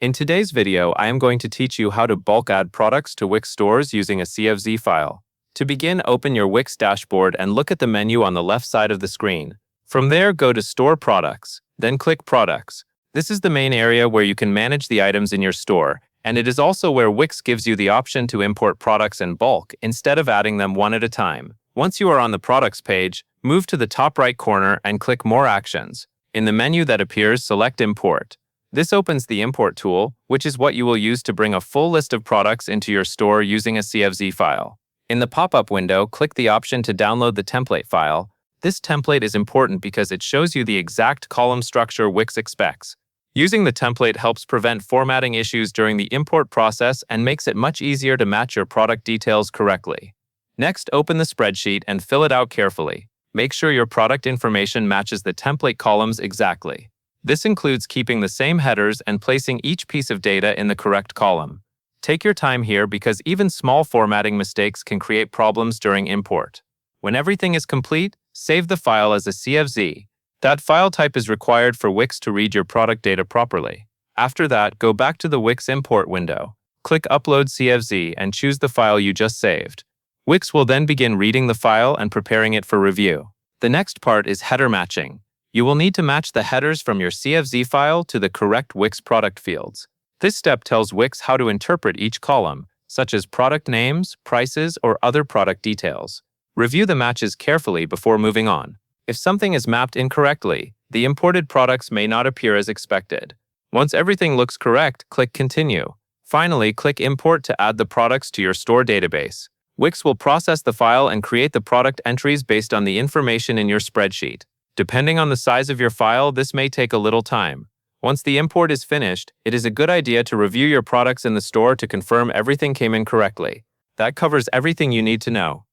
In today's video, I am going to teach you how to bulk add products to Wix stores using a CSV file. To begin, open your Wix dashboard and look at the menu on the left side of the screen. From there, go to Store Products, then click Products. This is the main area where you can manage the items in your store, and it is also where Wix gives you the option to import products in bulk instead of adding them one at a time. Once you are on the Products page, move to the top right corner and click More Actions. In the menu that appears, select Import. This opens the Import tool, which is what you will use to bring a full list of products into your store using a CSV file. In the pop-up window, click the option to download the template file. This template is important because it shows you the exact column structure Wix expects. Using the template helps prevent formatting issues during the import process and makes it much easier to match your product details correctly. Next, open the spreadsheet and fill it out carefully. Make sure your product information matches the template columns exactly. This includes keeping the same headers and placing each piece of data in the correct column. Take your time here because even small formatting mistakes can create problems during import. When everything is complete, save the file as a CSV. That file type is required for Wix to read your product data properly. After that, go back to the Wix import window. Click Upload CSV and choose the file you just saved. Wix will then begin reading the file and preparing it for review. The next part is header matching. You will need to match the headers from your CSV file to the correct Wix product fields. This step tells Wix how to interpret each column, such as product names, prices, or other product details. Review the matches carefully before moving on. If something is mapped incorrectly, the imported products may not appear as expected. Once everything looks correct, click Continue. Finally, click Import to add the products to your store database. Wix will process the file and create the product entries based on the information in your spreadsheet. Depending on the size of your file, this may take a little time. Once the import is finished, it is a good idea to review your products in the store to confirm everything came in correctly. That covers everything you need to know.